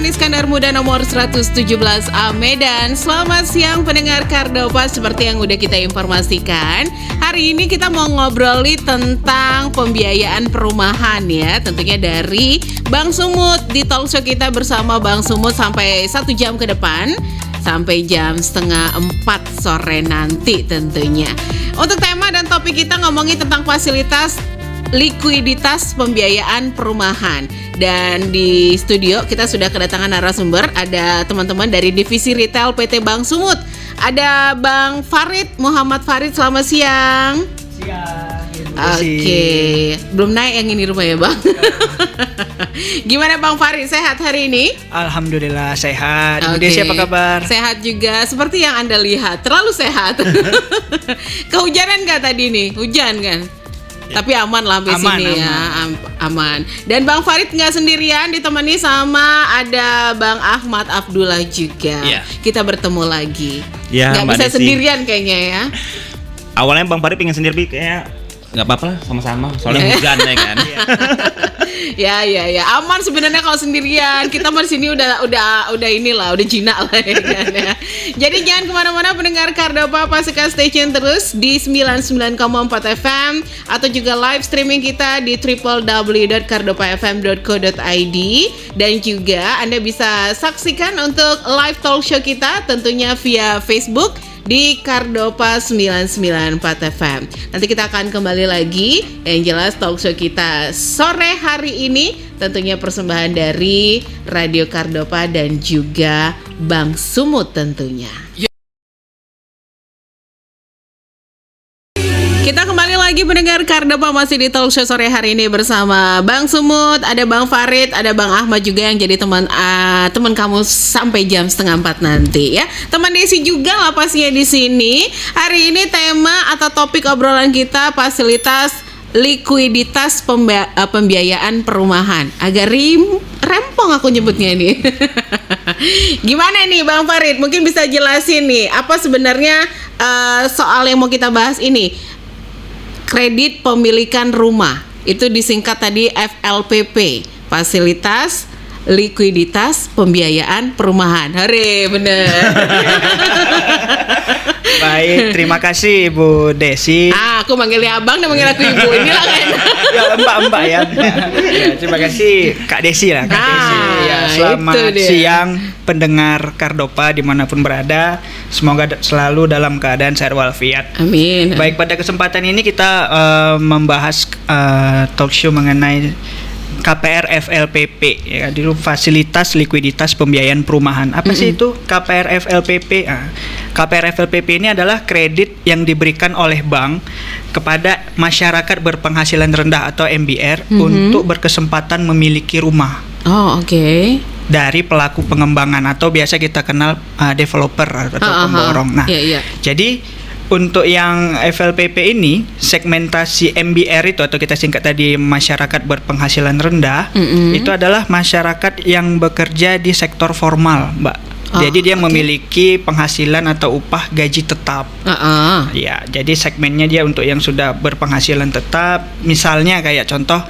Dahlan Iskandar Muda nomor 117A Medan. Selamat siang pendengar Kardopa. Seperti yang udah kita informasikan, hari ini kita mau ngobroli tentang pembiayaan perumahan ya. Tentunya dari Bang Sumut di talkshow kita bersama Bang Sumut sampai 1 jam ke depan, sampai jam 3:30 sore nanti tentunya. Untuk tema dan topik kita ngomongin tentang fasilitas likuiditas pembiayaan perumahan. Dan di studio kita sudah kedatangan narasumber. Ada teman-teman dari divisi retail PT Bang Sumut. Ada Bang Farid, Muhammad Farid. Selamat siang. Oke. Belum naik yang ini rumah ya Bang. Gimana Bang Farid, sehat hari ini? Alhamdulillah sehat. Ibu Desi apa kabar? Sehat juga, seperti yang Anda lihat, terlalu sehat. Kehujanan gak tadi nih? Hujan kan? Tapi aman lah sampai sini ya, aman. Dan Bang Farid nggak sendirian, ditemani sama ada Bang Ahmad Abdullah juga. Yeah. Kita bertemu lagi. Ya, nggak bisa Desi sendirian kayaknya ya. Awalnya Bang Farid pengen sendiri, kayak nggak apa-apa lah sama-sama. Soalnya hujan ya kan. Ya, aman sebenarnya kalau sendirian. Kita di sini udah inilah, udah jinak lah ya kan ya. Jadi jangan kemana-mana pendengar Kardopa, pastikan station terus di 99,4 FM atau juga live streaming kita di www.kardopafm.co.id, dan juga Anda bisa saksikan untuk live talk show kita tentunya via Facebook di Kardopa 994 FM. Nanti kita akan kembali lagi. Yang jelas talk show kita sore hari ini tentunya persembahan dari Radio Kardopa dan juga Bang Sumut tentunya. Kita kembali lagi mendengar Kardopa, masih di talk show sore hari ini bersama Bang Sumut, ada Bang Farid, ada Bang Ahmad juga yang jadi teman kamu sampai jam 3:30 nanti ya. Teman Desi juga lah pastinya di sini. Hari ini tema atau topik obrolan kita fasilitas likuiditas pembiayaan perumahan. Agak rempong aku nyebutnya ini. Gimana nih Bang Farid? Mungkin bisa jelasin nih apa sebenarnya soal yang mau kita bahas ini. Kredit pemilikan rumah, itu disingkat tadi FLPP, fasilitas likuiditas pembiayaan perumahan. Hore, bener. Baik, terima kasih Ibu Desi. Aku manggilnya abang dan manggil aku ibu. Inilah kan. Ya mbak ya. Terima kasih Kak Desi lah. Desi. Ya, selamat siang pendengar Kardopa dimanapun berada. Semoga selalu dalam keadaan sehat walafiat. Amin. Baik, pada kesempatan ini kita membahas talk show mengenai KPR FLPP ya, di fasilitas likuiditas pembiayaan perumahan. Apa sih itu KPR FLPP? KPR FLPP ini adalah kredit yang diberikan oleh bank kepada masyarakat berpenghasilan rendah atau MBR untuk berkesempatan memiliki rumah. Oh, oke. Dari pelaku pengembangan atau biasa kita kenal developer atau pemborong. Nah, jadi untuk yang FLPP ini, segmentasi MBR itu atau kita singkat tadi masyarakat berpenghasilan rendah, itu adalah masyarakat yang bekerja di sektor formal, Mbak. Jadi dia memiliki penghasilan atau upah gaji tetap. Ya, jadi segmennya dia untuk yang sudah berpenghasilan tetap, misalnya kayak contoh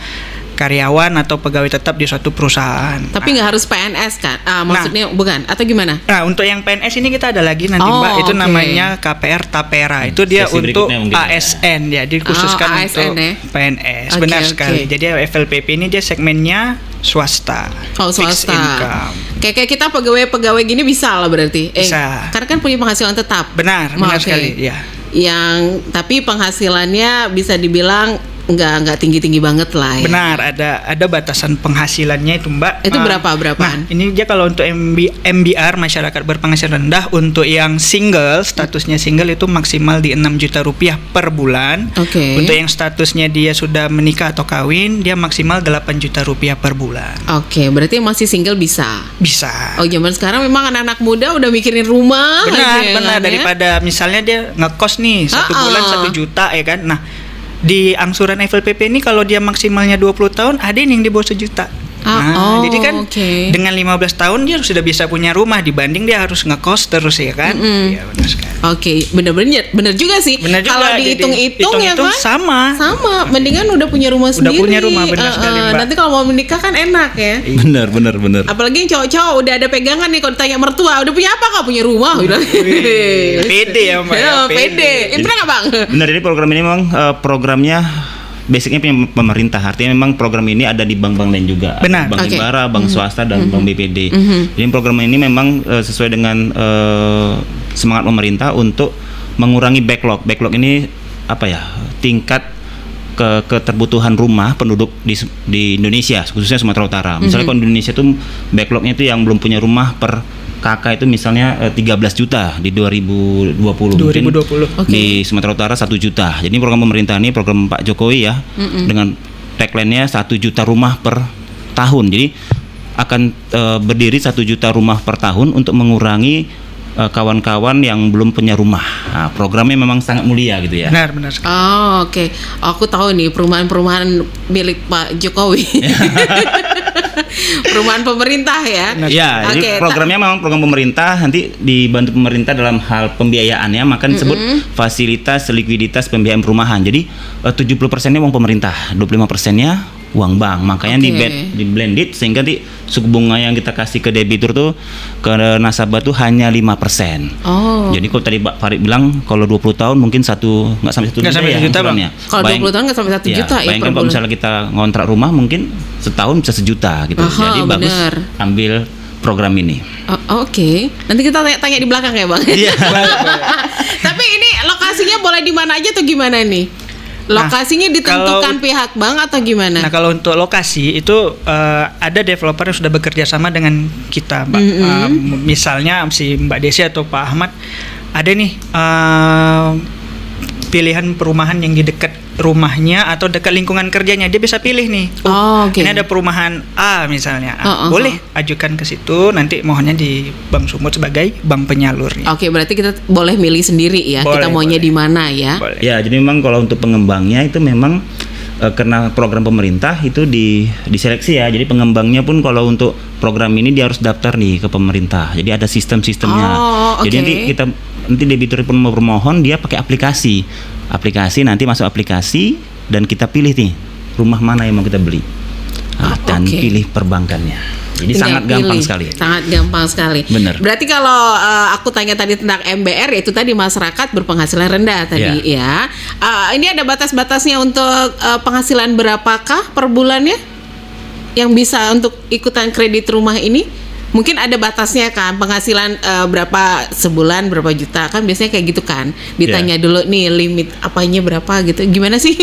karyawan atau pegawai tetap di suatu perusahaan. Tapi nggak harus PNS kan? Maksudnya bukan? Atau gimana? Nah, untuk yang PNS ini kita ada lagi nanti Mbak. Itu namanya KPR Tapera. Itu dia untuk ASN ya, dikhususkan untuk PNS. Benar sekali. Jadi FLPP ini dia segmennya swasta. Oh, swasta. Kayak kita pegawai gini bisa lah berarti. Bisa. Karena kan punya penghasilan tetap. Benar sekali. Ya. Yang tapi penghasilannya bisa dibilang nggak tinggi banget lah ya. Benar, ada batasan penghasilannya itu Mbak. Itu berapaan? Nah, ini dia kalau untuk MBR masyarakat berpenghasilan rendah, untuk yang single, statusnya single itu maksimal di 6 juta rupiah per bulan. Untuk yang statusnya dia sudah menikah atau kawin, dia maksimal 8 juta rupiah per bulan. Berarti masih single bisa. Oh, zaman sekarang memang anak-anak muda udah mikirin rumah. Benar. Daripada misalnya dia ngekos nih 1 bulan 1 juta ya kan. Nah, di angsuran FLPP ini kalau dia maksimalnya 20 tahun, ada yang di bawah 1 juta. Jadi kan dengan 15 tahun dia sudah bisa punya rumah dibanding dia harus ngekos terus ya kan. Iya benar sekali. Bener juga sih. Kalau dihitung-hitung ya kan sama. Mendingan udah punya rumah sendiri. Udah punya rumah, benar sekali, Mbak. Nanti kalau mau menikah kan enak ya. Bener. Apalagi yang cowok-cowok udah ada pegangan nih, kalau ditanya mertua udah punya apa, kau punya rumah. Pede ya Mbak. Pede. Bener nggak Bang? Bener, jadi program ini memang programnya basicnya punya pemerintah, artinya memang program ini ada di bank-bank lain juga. Benar. Bank Himbara, bank swasta dan bank BPD. Jadi program ini memang sesuai dengan semangat pemerintah untuk mengurangi backlog. Backlog ini apa ya? Tingkat keterbutuhan rumah penduduk di Indonesia, khususnya Sumatera Utara. Misalnya kalau di Indonesia tuh backlognya itu yang belum punya rumah per kakak itu misalnya 13 juta di 2020. Di Sumatera Utara 1 juta. Jadi program pemerintah ini, program Pak Jokowi ya, dengan tagline-nya 1 juta rumah per tahun. Jadi akan berdiri 1 juta rumah per tahun untuk mengurangi kawan-kawan yang belum punya rumah. Nah, programnya memang sangat mulia gitu ya. Benar. Oke. Aku tahu nih perumahan milik Pak Jokowi. Perumahan pemerintah ya. Ya, jadi programnya memang program pemerintah, nanti dibantu pemerintah dalam hal pembiayaannya, maka disebut fasilitas likuiditas pembiayaan perumahan. Jadi 70%-nya uang pemerintah, 25%-nya uang bank. Makanya di blended sehingga nanti suku bunga yang kita kasih ke debitur tuh ke nasabah tuh hanya 5%. Jadi kalau tadi Pak Farid bilang kalau 20 tahun mungkin nggak sampai 1 juta ya. Kalau 20 tahun nggak sampai 1 juta ya. Bayangkan kalau misalnya kita ngontrak rumah mungkin setahun bisa 1 juta gitu. Jadi bagus ambil program ini. Nanti kita tanya di belakang ya Bang. Iya. Tapi ini lokasinya boleh di mana aja tuh gimana nih? Lokasinya ditentukan pihak bank atau gimana? Nah, kalau untuk lokasi itu ada developer yang sudah bekerja sama dengan kita, Mbak. Misalnya si Mbak Desi atau Pak Ahmad ada nih pilihan perumahan yang di dekat rumahnya atau dekat lingkungan kerjanya, dia bisa pilih nih. Ini ada perumahan A misalnya, boleh ajukan ke situ. Nanti mohonnya di Bank Sumut sebagai bank penyalurnya. Berarti kita boleh milih sendiri ya. Kita maunya di mana ya? Boleh. Ya, jadi memang kalau untuk pengembangnya itu memang karena program pemerintah itu diseleksi ya. Jadi pengembangnya pun kalau untuk program ini dia harus daftar nih ke pemerintah. Jadi ada sistemnya. Jadi nanti debitur pun mau bermohon, dia pakai aplikasi nanti masuk aplikasi dan kita pilih nih rumah mana yang mau kita beli dan pilih perbankannya. Jadi sangat gampang sekali. Bener. Berarti kalau aku tanya tadi tentang MBR, itu tadi masyarakat berpenghasilan rendah tadi ya. Ini ada batas-batasnya untuk penghasilan berapakah per bulannya yang bisa untuk ikutan kredit rumah ini? Mungkin ada batasnya kan, penghasilan berapa sebulan, berapa juta, kan biasanya kayak gitu kan. Ditanya dulu nih limit apanya berapa gitu. Gimana sih?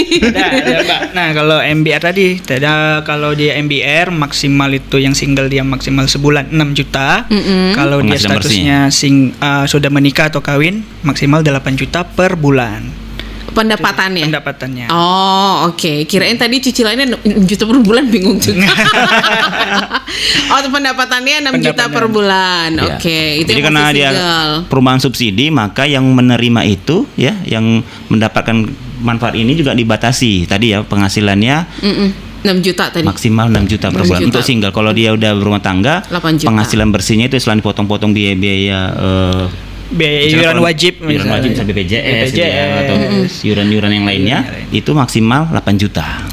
Nah, kalau MBR tadi, kalau dia MBR maksimal itu yang single dia maksimal sebulan 6 juta. Kalau dia statusnya sudah menikah atau kawin maksimal 8 juta per bulan. Pendapatannya. Kirain tadi cicilannya 6 juta per bulan, bingung juga. Pendapatannya 6 juta per bulan. Itu jadi karena dia perumahan subsidi, maka yang menerima itu ya, yang mendapatkan manfaat ini juga dibatasi. Tadi ya penghasilannya 6 juta tadi. Maksimal 6 juta per bulan untuk single. Kalau dia udah berumah tangga, penghasilan bersihnya itu selain potong-potong biaya iuran wajib misalnya BPJS atau iuran-iuran yang lainnya itu maksimal 8 juta.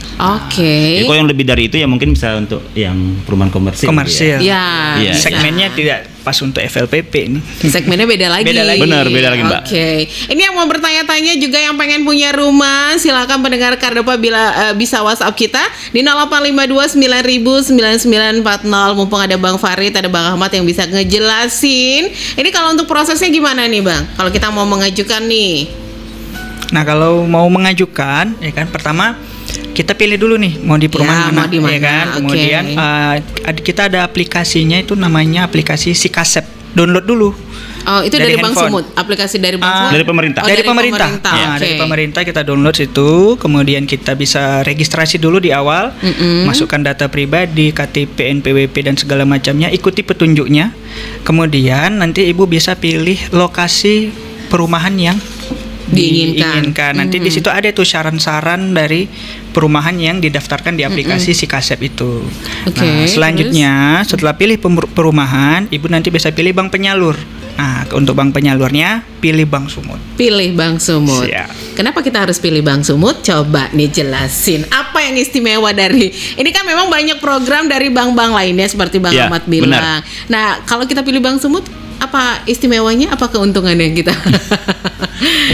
Jadi kalau yang lebih dari itu ya mungkin bisa untuk yang perumahan komersil. Ya. Segmennya tidak pas untuk FLPP ini. Segmennya beda lagi. Benar, beda lagi Mbak. Ini yang mau bertanya-tanya juga yang pengen punya rumah, silakan pendengar Kardopa bisa WhatsApp kita di 085290009940. Mumpung ada Bang Farid, ada Bang Ahmad yang bisa ngejelasin. Ini kalau untuk prosesnya gimana nih Bang? Kalau kita mau mengajukan nih. Nah, kalau mau mengajukan ya kan, pertama kita pilih dulu nih mau di perumahan mana, ya kan. Kemudian kita ada aplikasinya, itu namanya aplikasi Sikasep. Download dulu. Itu dari Bank Sumut, aplikasi dari Bank Sumut. Dari pemerintah. Dari pemerintah. Dari pemerintah kita download situ, kemudian kita bisa registrasi dulu di awal, masukkan data pribadi, KTP, NPWP dan segala macamnya, ikuti petunjuknya. Kemudian nanti Ibu bisa pilih lokasi perumahan yang diinginkan. Nanti di situ ada tuh saran-saran dari perumahan yang didaftarkan di aplikasi Sikasep itu. Oke, Nah, selanjutnya setelah pilih perumahan, Ibu nanti bisa pilih bank penyalur. Nah, untuk bank penyalurnya pilih Bank Sumut. Pilih Bank Sumut. Siap. Kenapa kita harus pilih Bank Sumut? Coba nih jelasin. Apa yang istimewa dari ini? Kan memang banyak program dari bank-bank lainnya seperti Bang Ya, Ahmad bilang. benar. Nah, kalau kita pilih Bank Sumut, apa istimewanya? Apa keuntungannya kita?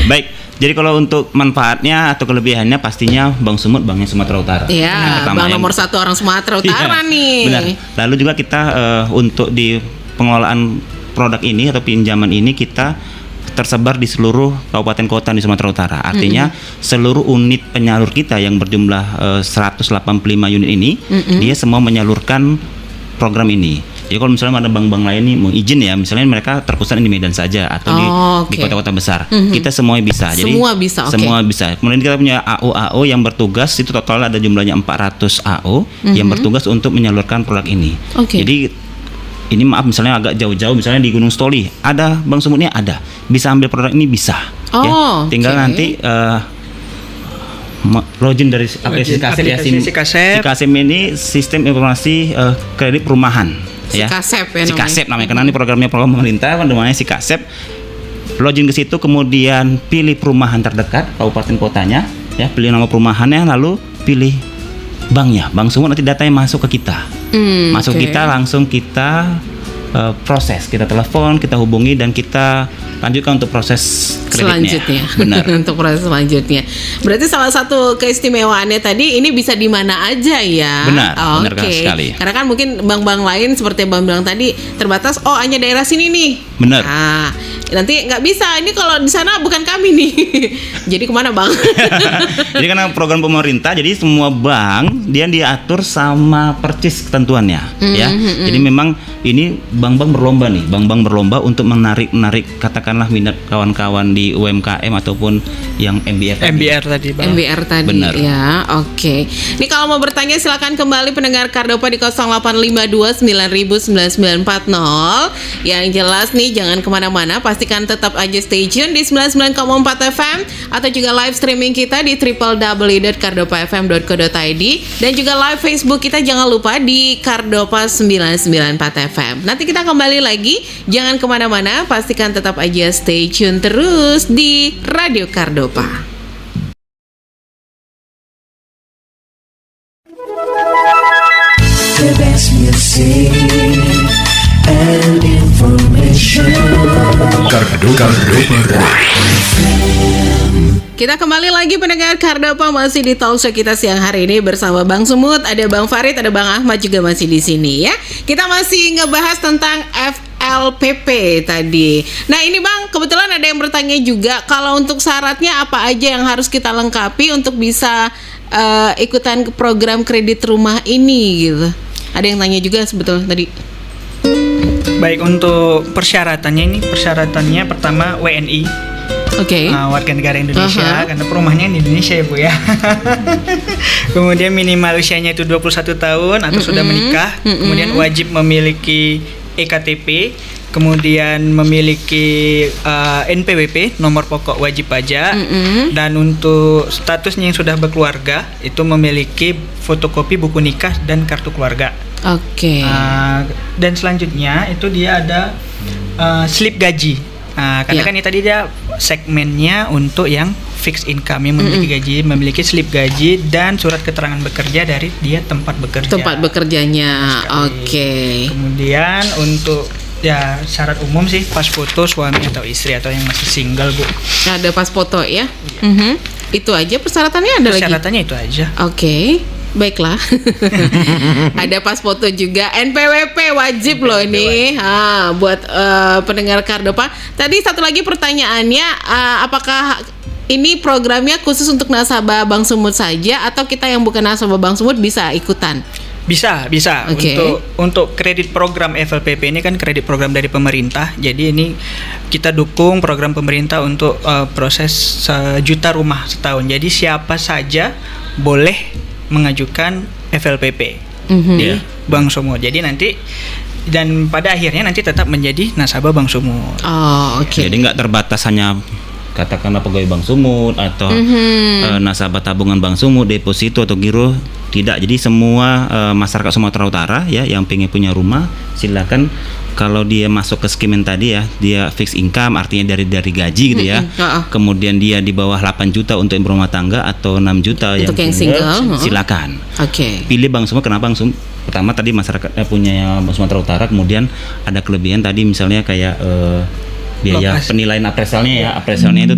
Baik. Jadi kalau untuk manfaatnya atau kelebihannya pastinya Bank Sumut banknya Sumatera Utara. Iya, Yang pertama bank yang- nomor 1 orang Sumatera Utara Iya, nih. Benar. Lalu juga kita untuk di pengelolaan produk ini atau pinjaman ini kita tersebar di seluruh kabupaten kota di Sumatera Utara. Artinya seluruh unit penyalur kita yang berjumlah 185 unit ini dia semua menyalurkan program ini. Jadi kalau misalnya ada bank-bank lain nih mau izin ya, misalnya mereka terpusat di Medan saja atau di kota-kota besar, kita semuanya bisa. Jadi Semua bisa, oke. semua bisa. Kemudian kita punya AO yang bertugas, itu total ada jumlahnya 400 AO yang bertugas untuk menyalurkan produk ini. Oke. Jadi ini maaf misalnya agak jauh-jauh, misalnya di Gunung Stoli ada Bank Sumutnya, ada bisa ambil produk ini, bisa. Oh, Tinggal oke. nanti login dari aplikasi Sikasep. Sikasep ini sistem informasi kredit perumahan. Sikasep ya namanya. Sikasep namanya, karena ini program pemerintah namanya Sikasep. Login ke situ, kemudian pilih perumahan terdekat kabupaten kotanya, ya, pilih nama perumahannya, lalu pilih banknya. Bank Sumut nanti datanya masuk ke kita. Masuk oke. kita langsung kita proses, kita telepon, kita hubungi dan kita lanjutkan untuk proses kreditnya. Selanjutnya. Benar. Untuk proses selanjutnya. Berarti salah satu keistimewaannya tadi ini bisa di mana aja ya. Benar, benar Oke. sekali. Karena kan mungkin bank-bank lain seperti yang Bang bilang tadi terbatas, oh hanya daerah sini nih. Benar. Nah, nanti nggak bisa. Ini kalau di sana bukan kami nih. Jadi kemana Bang? Jadi karena program pemerintah, jadi semua bank dia diatur sama percis ketentuannya, ya. Jadi memang ini bank-bank berlomba nih, bank-bank berlomba untuk menarik katakanlah minat kawan-kawan di UMKM ataupun yang MBR tadi. MBR tadi, Bang. MBR tadi. Benar. Ya, oke. Ini kalau mau bertanya silakan kembali pendengar Kardopa di 0852 9000 9940. Yang jelas nih jangan kemana-mana, pastikan tetap aja stay tune di 99,4 FM atau juga live streaming kita di www.kardopafm.co.id dan juga live Facebook kita jangan lupa di Kardopa 994 FM. Nanti kita kembali lagi, jangan kemana-mana, pastikan tetap aja stay tune terus di Radio Kardopa. The best music and information. Kardopa. Kita kembali lagi pendengar Kardopa, masih di talk show kita siang hari ini bersama Bang Sumut, ada Bang Farid, ada Bang Ahmad juga masih di sini ya. Kita masih ngebahas tentang FLPP tadi. Nah ini Bang, kebetulan ada yang bertanya juga kalau untuk syaratnya apa aja yang harus kita lengkapi untuk bisa ikutan ke program kredit rumah ini gitu. Ada yang tanya juga sebetulnya tadi. Baik, untuk persyaratannya pertama WNI. Oke. Warga negara Indonesia, karena perumahannya di Indonesia ya Bu ya. Kemudian minimal usianya itu 21 tahun atau sudah menikah. Kemudian wajib memiliki EKTP, kemudian memiliki NPWP, nomor pokok wajib pajak, dan untuk statusnya yang sudah berkeluarga itu memiliki fotokopi buku nikah dan kartu keluarga. Oke. Dan selanjutnya itu dia ada slip gaji. Karena kan ini tadi dia segmennya untuk yang fixed income yang memiliki gaji, memiliki slip gaji dan surat keterangan bekerja dari dia tempat bekerja. Tempat bekerjanya. Oke. Kemudian untuk ya syarat umum sih pas foto suami atau istri atau yang masih single Bu. Ada pas foto ya. Itu aja persyaratannya, ada lagi. Persyaratannya itu aja. Oke. Baiklah. Ada pas foto juga, NPWP wajib loh ini. Buat pendengar Kardopa. Tadi satu lagi pertanyaannya, apakah ini programnya khusus untuk nasabah Bank Sumut saja atau kita yang bukan nasabah Bank Sumut bisa ikutan? Bisa. Oke. Untuk kredit program FLPP ini kan kredit program dari pemerintah. Jadi ini kita dukung program pemerintah untuk proses 1 juta rumah setahun. Jadi siapa saja boleh mengajukan FLPP di Bank Sumut. Jadi nanti pada akhirnya nanti tetap menjadi nasabah Bank Sumut. Oh, oke. Jadi nggak terbatas hanya katakanlah pegawai Bank Sumut atau nasabah tabungan Bank Sumut, deposito atau giro, tidak. Jadi semua masyarakat Sumatera Utara ya yang pengen punya rumah, silakan. Kalau dia masuk ke skimen tadi ya, dia fixed income, artinya dari gaji gitu ya. Kemudian dia di bawah 8 juta untuk yang berumah tangga atau 6 juta untuk yang single, silakan. Oke. Pilih Bank Sumut. Kenapa Bank Sumut? Pertama tadi masyarakat punya Bank Sumatera Utara, kemudian ada kelebihan tadi misalnya kayak biaya penilaian appraisalnya ya. Appraisalnya itu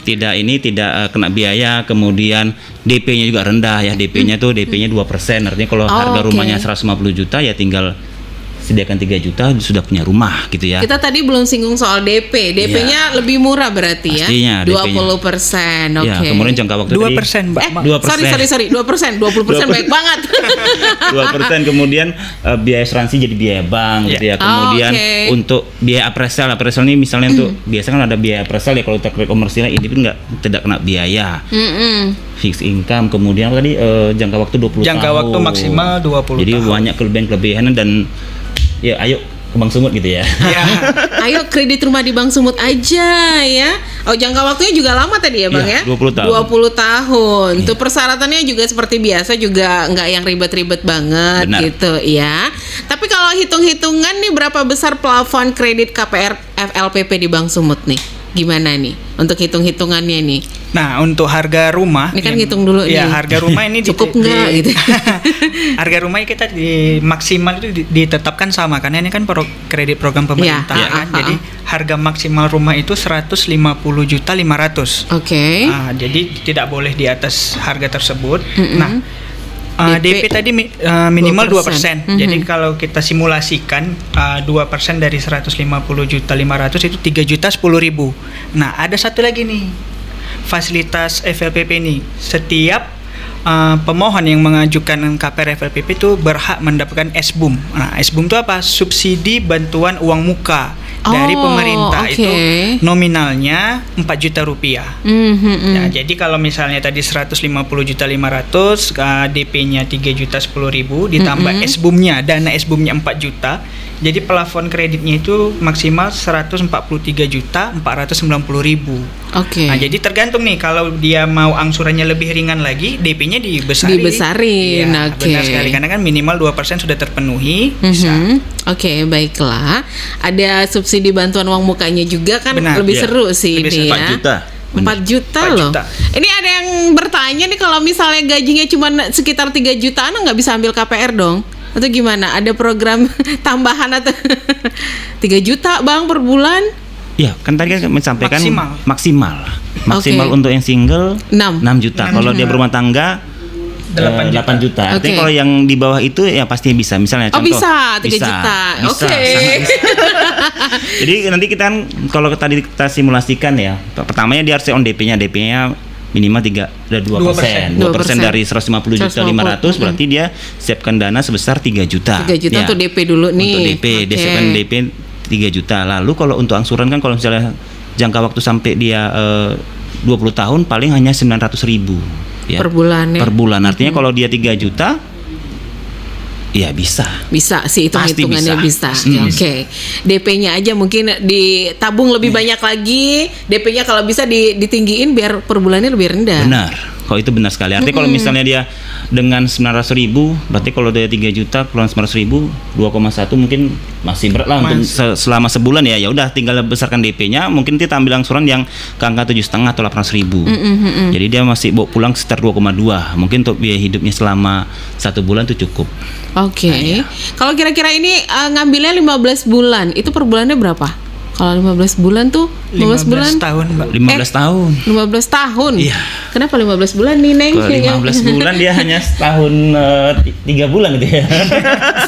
tidak kena biaya, kemudian DP-nya juga rendah ya. DP-nya 2%. Artinya kalau harga rumahnya 150 juta ya tinggal sediakan 3 juta sudah punya rumah gitu ya. Kita tadi belum singgung soal DP. DP-nya lebih murah berarti ya. Pastinya, 20%. Oke. Ya, kemudian jangka waktu 2%, Mbak. 2%. Sorry, 2%. 20% baik banget. 2%, kemudian biaya asuransi jadi biaya bank gitu ya. Kemudian untuk biaya appraisal ini misalnya untuk biasa kan ada biaya appraisal ya, kalau kita kredit komersial ini pun tidak kena biaya. Fixed income, kemudian tadi jangka waktu 20 tahun. Jangka waktu maksimal 20 jadi tahun. banyak kelebihan dan ya ayo ke Bank Sumut gitu ya. Ayo kredit rumah di Bank Sumut aja ya. Oh, jangka waktunya juga lama tadi ya Bang ya? 20 tahun. 20 tahun. Tuh persyaratannya juga seperti biasa, juga nggak yang ribet-ribet banget. Benar. Gitu ya. Tapi kalau hitung-hitungan nih, berapa besar plafon kredit KPR FLPP di Bank Sumut nih? Gimana nih untuk hitung-hitungannya nih? Nah, untuk harga rumah ini kan hitung dulu ya, nih. harga rumah ini cukup nggak gitu. Harga rumah kita di maksimal itu ditetapkan sama, karena ini kan kredit program pemerintah kan. Jadi harga maksimal rumah itu 150.500.000. Oke. Jadi tidak boleh di atas harga tersebut. Nah, DP tadi minimal 2%. Jadi kalau kita simulasikan 2% dari 150.500.000 itu 3.010.000. Nah, ada satu lagi nih fasilitas FLPP ini. Setiap pemohon yang mengajukan KPR FLPP itu berhak mendapatkan SBUM. Nah, SBUM itu apa? Subsidi bantuan uang muka dari pemerintah. Itu nominalnya 4 juta rupiah. Nah, jadi kalau misalnya tadi 150.500.000, DP-nya 3.010.000 ditambah SBUM-nya, dana SBUM-nya 4 juta. Jadi plafon kreditnya itu maksimal 143.490.000. Oke. Nah, jadi tergantung nih, kalau dia mau angsurannya lebih ringan lagi, DP-nya dibesarin. Ya, benar sekali, karena kan minimal 2% sudah terpenuhi. Bisa. Oke, baiklah. Ada subsidi bantuan uang mukanya juga kan. Lebih seru sih ini ya. 4 juta. 4 juta loh. Ini ada yang bertanya nih, kalau misalnya gajinya cuma sekitar 3 jutaan nggak bisa ambil KPR dong? Atau gimana? Ada program tambahan atau 3 juta Bang per bulan? Ya, kan tadi kan menyampaikan maksimal untuk yang single 6 juta. Kalau dia berumah tangga 8 juta. Artinya kalau yang di bawah itu ya pasti bisa. Misalnya contoh. Bisa 3 juta. Oke. Jadi nanti kita kan kalau tadi kita simulasikan ya, pertamanya dia harus on DP-nya minimal 2% dari 150.500.000, berarti dia siapkan dana sebesar 3 juta. 3 juta untuk DP dulu nih. Untuk DP, dia siapkan DP 3 juta. Lalu kalau untuk angsuran kan, kalau misalnya jangka waktu sampai dia 20 tahun paling hanya 900.000 ya. Per bulan ya. Per bulan. Artinya kalau dia 3 juta ya bisa sih, hitungannya bisa. Oke. DP-nya aja mungkin ditabung lebih banyak lagi. DP-nya kalau bisa ditinggiin biar per bulannya lebih rendah. Benar. Kalau itu benar sekali. Artinya kalau misalnya dia dengan 900.000, berarti kalau dia 3 juta keluar 900.000, 2,1 mungkin masih berat lah untuk selama sebulan ya. Ya udah tinggal besarkan DP-nya, mungkin kita ambil angsuran yang ke angka 7,5 atau 800.000. Jadi dia masih bawa pulang sekitar 2,2. Mungkin untuk biaya hidupnya selama 1 bulan itu cukup. Oke. Kalau kira-kira ini ngambilnya 15 bulan, itu per bulannya berapa? Kalau 15 bulan tuh 15 bulan tahun, Mbak. 15 tahun. 15 tahun. Iya. Kenapa 15 bulan nih, Neng? Kalau 15 bulan dia hanya setahun 3 bulan gitu ya.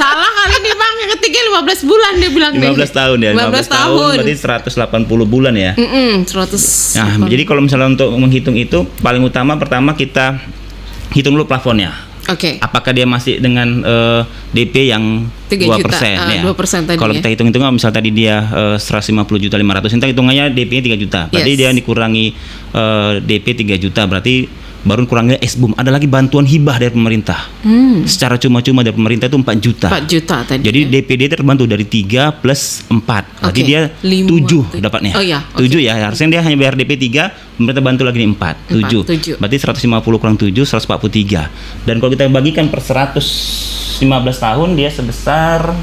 Salah kali nih, Bang. Yang ketiga 15 bulan dia bilang 15 tahun ya. 15 tahun berarti 180 bulan ya. 100. Nah, jadi kalau misalnya untuk menghitung itu paling utama pertama kita hitung dulu plafonnya. Oke. Apakah dia masih dengan DP yang 2% ya? 2% tadi. Kalau kita hitung-hitung misal tadi dia 150.500.000, kita hitungannya DP-nya 3 juta. Berarti dia dikurangi DP 3 juta, berarti baru kurangnya SBUM, ada lagi bantuan hibah dari pemerintah. Secara cuma-cuma dari pemerintah itu 4 juta. 4 juta tadi. Jadi DPD terbantu dari 3 plus 4. Berarti dia 7 dapatnya. Oh ya. 7 ya. Harusnya dia hanya bayar DP 3, pemerintah bantu lagi nih 4. 7. Berarti 150 kurang 7, 143. Dan kalau kita bagikan per 115 tahun dia sebesar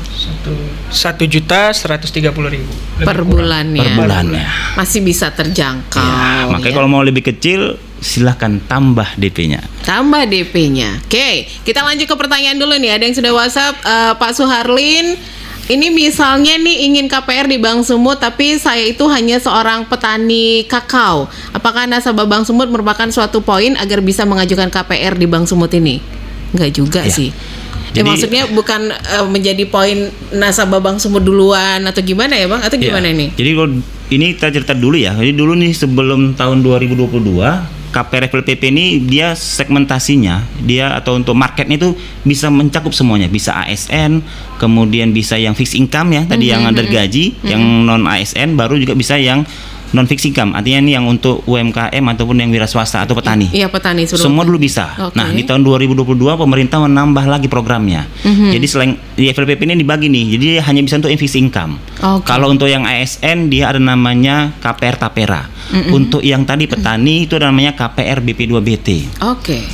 1.130.000 per bulannya. Per bulannya. Masih bisa terjangkau. Ya, makanya kalau mau lebih kecil silahkan tambah DP-nya. Tambah DP-nya. Oke, kita lanjut ke pertanyaan dulu nih. Ada yang sudah WhatsApp, Pak Suharlin. Ini misalnya nih ingin KPR di Bank Sumut, tapi saya itu hanya seorang petani kakao. Apakah nasabah Bank Sumut merupakan suatu poin agar bisa mengajukan KPR di Bank Sumut ini? Enggak juga sih. Jadi, maksudnya bukan menjadi poin nasabah Bank Sumut duluan atau gimana ya Bang? Atau gimana nih? Jadi kalau ini kita cerita dulu ya. Jadi dulu nih sebelum tahun 2022 KPR FLPP ini dia segmentasinya dia atau untuk marketnya itu bisa mencakup semuanya, bisa ASN, kemudian bisa yang fixed income ya tadi yang dari gaji, yang non ASN, baru juga bisa yang non fixed income, artinya ini yang untuk UMKM ataupun yang wira swasta atau petani. Iya, petani semua dulu bisa. Okay. Nah di tahun 2022 pemerintah menambah lagi programnya. Jadi selain di FLPP ini dibagi nih, jadi hanya bisa untuk yang fixed income. Kalau untuk yang ASN dia ada namanya KPR Tapera. Untuk yang tadi petani itu ada namanya KPR BP2BT.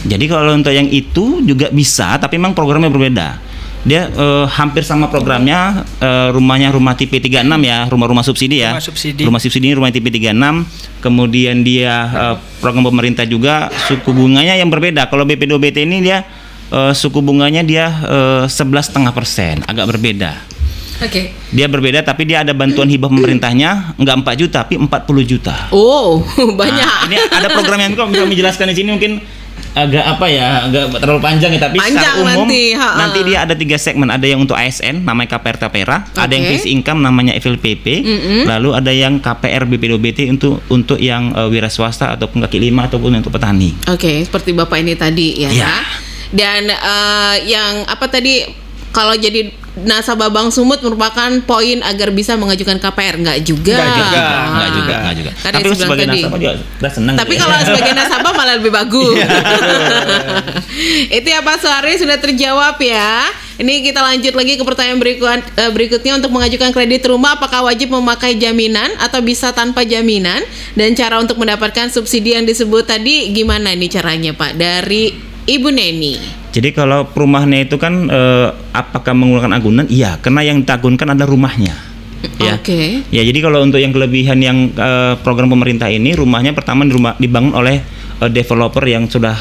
Jadi kalau untuk yang itu juga bisa, tapi memang programnya berbeda. Dia hampir sama programnya, rumahnya rumah tipe 36 ya, rumah-rumah subsidi ya. Rumah subsidi ini rumah tipe 36. Kemudian dia program pemerintah juga, suku bunganya yang berbeda. Kalau BP2BT ini dia suku bunganya dia 11,5%, agak berbeda. Dia berbeda, tapi dia ada bantuan hibah pemerintahnya enggak 4 juta tapi 40 juta. Oh, banyak. Nah, ini ada program yang bisa menjelaskan di sini mungkin agak agak terlalu panjang ya, tapi secara umum nanti dia ada 3 segmen, ada yang untuk ASN namanya KPR Tapera, ada yang fixed income namanya FLPP, lalu ada yang KPR BP2BT untuk yang wira swasta ataupun kaki lima ataupun untuk petani. Seperti Bapak ini tadi ya. Dan yang apa tadi, kalau jadi nasabah Bank Sumut merupakan poin agar bisa mengajukan KPR? Enggak juga. Tapi sebagai nasabah juga udah senang. Tapi kalau sebagai nasabah malah lebih bagus. Itu ya Pak Suharlin sudah terjawab ya. Ini kita lanjut lagi ke pertanyaan berikutnya. Untuk mengajukan kredit rumah, apakah wajib memakai jaminan atau bisa tanpa jaminan? Dan cara untuk mendapatkan subsidi yang disebut tadi gimana nih caranya Pak? Dari Ibu Neni. Jadi kalau perumahannya itu kan apakah menggunakan agunan? Iya, karena yang diagunkan adalah rumahnya. Ya. Ya, jadi kalau untuk yang kelebihan yang program pemerintah ini, rumahnya pertama dibangun oleh developer yang sudah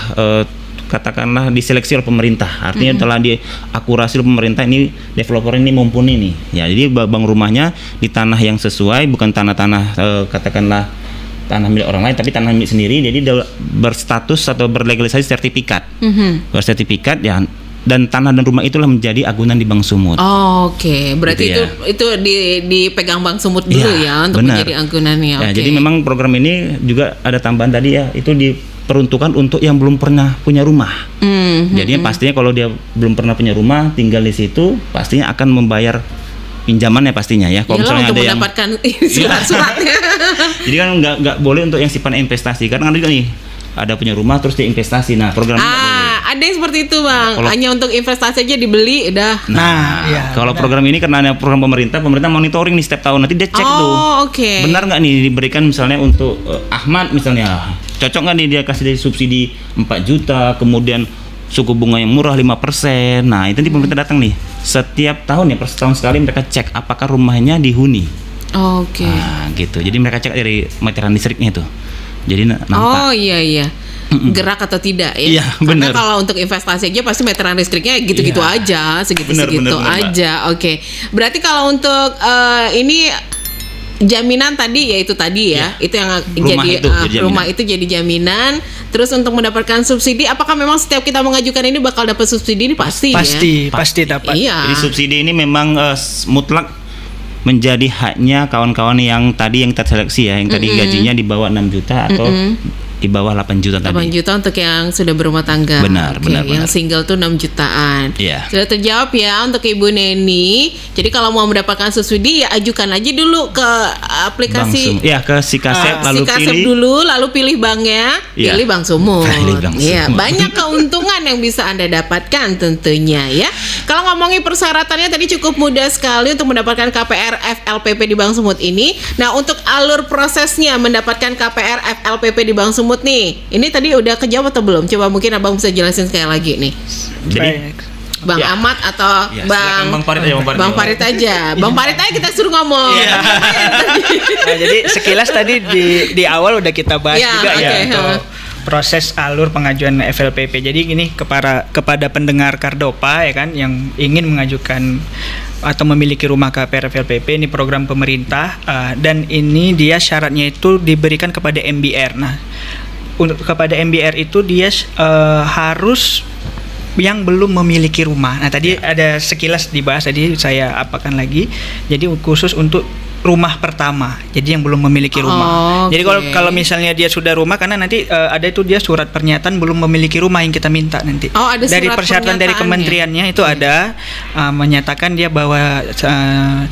katakanlah diseleksi oleh pemerintah. Artinya telah diakurasi oleh pemerintah, ini developer ini mumpuni nih. Ya, jadi bangun rumahnya di tanah yang sesuai, bukan tanah-tanah katakanlah tanah milik orang lain, tapi tanah milik sendiri. Jadi berstatus atau berlegalisasi sertifikat, bersertifikat ya. Dan tanah dan rumah itulah menjadi agunan di Bank Sumut. Berarti gitu itu dipegang Bank Sumut dulu ya untuk menjadi agunannya. Jadi memang program ini juga ada tambahan tadi ya, itu diperuntukkan untuk yang belum pernah punya rumah. Jadinya pastinya kalau dia belum pernah punya rumah, tinggal di situ, pastinya akan membayar pinjamannya pastinya ya. Kalau misalnya untuk ada mendapatkan surat-suratnya. Jadi kan nggak boleh untuk yang sifatnya investasi, karena ada nih ada punya rumah terus dia investasi. Nah program ini ada yang seperti itu Bang. Hanya untuk investasi aja dibeli udah. Kalau program ini karena ada program pemerintah monitoring nih setiap tahun, nanti dia cek tuh benar nggak nih diberikan, misalnya untuk Ahmad misalnya cocok nggak nih dia kasih subsidi 4 juta, kemudian suku bunga yang murah 5%. Nah itu nanti pemerintah datang nih setiap tahun ya, per setahun sekali mereka cek apakah rumahnya dihuni. Nah gitu, jadi mereka cek dari meteran listriknya itu. Jadi nampak. Gerak atau tidak ya? Iya, karena kalau untuk investasi aja pasti meteran listriknya gitu-gitu aja, segitu-segitu aja. Berarti kalau untuk ini jaminan tadi ya itu tadi ya, itu yang rumah itu jadi jaminan. Terus untuk mendapatkan subsidi, apakah memang setiap kita mengajukan ini bakal dapat subsidi? Ini pasti dapat. Jadi subsidi ini memang mutlak menjadi haknya kawan-kawan yang tadi yang kita seleksi ya, yang tadi gajinya di bawah 6 juta atau di bawah 8 juta 8 tadi. juta untuk yang sudah berumah tangga. Benar, benar, Yang benar. single tuh 6 jutaan. Iya. Sudah terjawab ya untuk Ibu Neni. Jadi kalau mau mendapatkan subsidi ya ajukan aja dulu ke aplikasi Ya, ke Sikasep lalu Sikasep pilih. dulu, lalu pilih banknya, Iya. pilih Bank Sumut. Pilih Bank Iya, Sumut. banyak keuntungan yang bisa Anda dapatkan tentunya ya. Kalau ngomongin persyaratannya tadi cukup mudah sekali untuk mendapatkan KPR FLPP di Bank Sumut ini. Nah, untuk alur prosesnya mendapatkan KPR FLPP di Bank Sumut nih. Ini tadi udah kejawab atau belum? Coba mungkin Abang bisa jelasin sekali lagi nih. Jadi Baik. Bang Ya. Ahmad atau Ya, Bang silakan Bang Farid aja, Bang Farid. Bang Farid aja. Bang Farid aja kita suruh ngomong. Iya. Nah, jadi sekilas tadi di awal udah kita bahas Ya, juga ya oke, untuk proses alur pengajuan FLPP. Jadi gini kepada pendengar Kardopa ya kan yang ingin mengajukan atau memiliki rumah KPR FLPP, ini program pemerintah dan ini dia syaratnya itu diberikan kepada MBR. Nah, untuk kepada MBR itu dia harus yang belum memiliki rumah. Nah, tadi ada sekilas dibahas, tadi saya apakan lagi. Jadi khusus untuk rumah pertama. Jadi yang belum memiliki rumah. Oh, Jadi oke. kalau misalnya dia sudah rumah, karena nanti ada itu dia surat pernyataan belum memiliki rumah yang kita minta nanti. Oh, ada dari surat persyaratan dari pernyataannya. kementeriannya itu ada menyatakan dia bahwa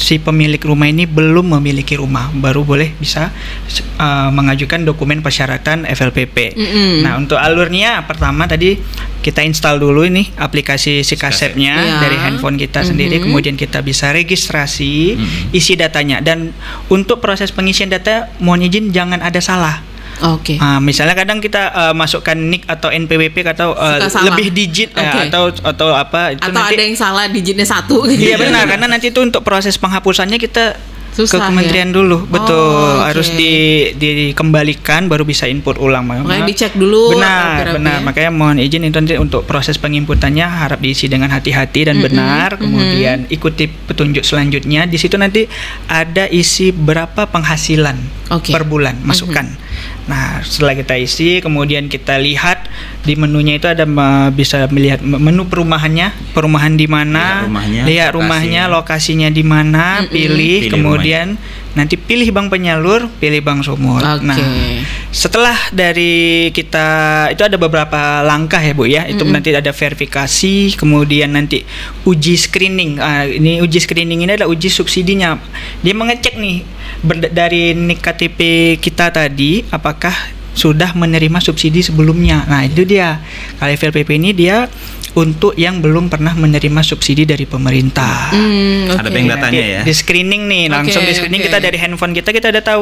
si pemilik rumah ini belum memiliki rumah, baru boleh bisa mengajukan dokumen persyaratan FLPP. Mm-mm. Nah, untuk alurnya pertama tadi kita install dulu ini aplikasi Sikasepnya Ya. dari handphone kita sendiri, kemudian kita bisa registrasi, isi datanya, dan untuk proses pengisian data mohon izin jangan ada salah. Oke. Misalnya kadang kita masukkan NIK atau NPWP atau Suka salah. lebih digit Oke. atau apa itu Atau nanti ada yang salah digitnya 1 gitu. iya benar, karena nanti itu untuk proses penghapusannya kita Susah, ke kementerian dulu, betul. oke. Harus dikembalikan baru bisa input ulang. Makanya dicek dulu Benar, rapi-rapi benar. ya. Makanya mohon izin itu nanti untuk proses penginputannya harap diisi dengan hati-hati dan benar. Kemudian ikuti petunjuk selanjutnya. Di situ nanti ada isi berapa penghasilan Oke. per bulan, masukkan. Nah, setelah kita isi, kemudian kita lihat di menunya itu ada bisa melihat menu perumahan di mana, lihat rumahnya, lokasinya di mana, pilih, Pilih kemudian nanti pilih bank penyalur, pilih Bank Sumut. Oke. Nah, setelah dari kita itu ada beberapa langkah ya Bu ya. Itu nanti ada verifikasi, kemudian nanti uji screening. Ini uji screening ini adalah uji subsidinya. Dia mengecek nih dari NIK KTP kita tadi apakah sudah menerima subsidi sebelumnya. Nah, itu dia. Kalau FLPP ini dia untuk yang belum pernah menerima subsidi dari pemerintah. Ada bank datanya ya. Di screening nih, langsung di screening kita dari handphone kita udah tahu,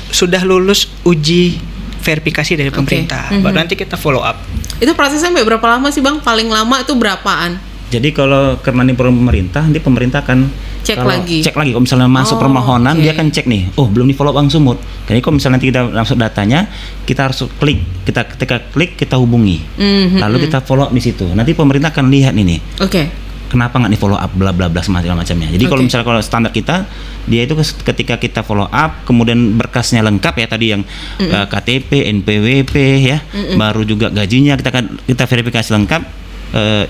sudah lulus uji verifikasi dari pemerintah. Baru nanti kita follow up. Itu prosesnya sampai berapa lama sih Bang? Paling lama itu berapaan? Jadi kalau karena ini pemerintah, nanti pemerintah akan Cek kalau lagi. Cek lagi. Kalau misalnya masuk permohonan, oke. dia akan cek nih. Oh, belum di follow up Bank Sumut. Jadi kalau misalnya nanti kita masuk datanya, kita harus klik. Ketika klik kita hubungi. Lalu kita follow up di situ. Nanti pemerintah akan lihat ini. Oke. Kenapa nggak di follow up bla bla bla semacam macamnya. Jadi kalau Oke. misalnya kalau standar kita, dia itu ketika kita follow up, kemudian berkasnya lengkap ya tadi yang KTP, NPWP ya, baru juga gajinya kita verifikasi lengkap.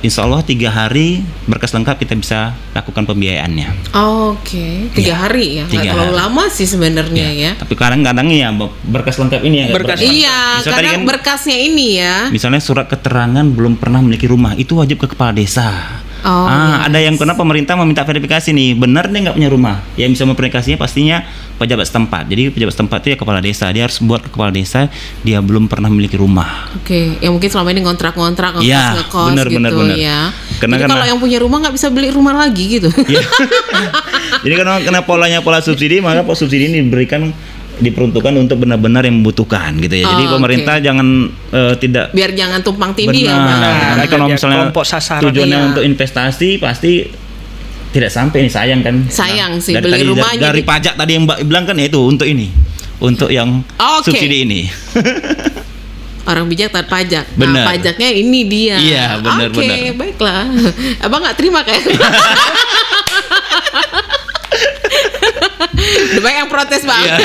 Insya Allah 3 hari berkas lengkap kita bisa lakukan pembiayaannya. Oke. 3 hari ya. Nggak 3 terlalu hari. lama sih sebenarnya ya. Tapi kadang-kadang ya berkas lengkap ini ya. Iya, Misal tadi karena kan, berkasnya ini ya. misalnya surat keterangan belum pernah memiliki rumah itu wajib ke kepala desa. Oh, Ada yang kena pemerintah meminta verifikasi nih, benar dia nggak punya rumah. Yang bisa memverifikasinya pastinya pejabat setempat. Jadi pejabat setempat itu ya kepala desa. Dia harus buat ke kepala desa dia belum pernah memiliki rumah. Oke, yang mungkin selama ini ngontrak-ngontrak, Ya, ngekos benar, gitu benar. ya. Karena Jadi kalau yang punya rumah nggak bisa beli rumah lagi gitu. Ya. Jadi karena pola subsidi, maka subsidi ini diperuntukkan untuk benar-benar yang membutuhkan gitu ya. Jadi Oh, pemerintah jangan tidak Biar jangan tumpang tindih ya, Bang. benar. Nanti kalau Ada misalnya kelompok sasaran. tujuannya Iya. untuk investasi pasti tidak sampai, ini sayang kan. Sayang sih, dari beli tadi, rumah dari jadi- pajak tadi yang Mbak bilang kan ya itu untuk ini. Untuk yang Oke. subsidi ini. Orang bijak taat pajak. Nah, Benar. pajaknya ini dia. Iya, benar, Oke, benar. baiklah. Abang nggak terima kayak. Udah banyak yang protes Bang. Iya.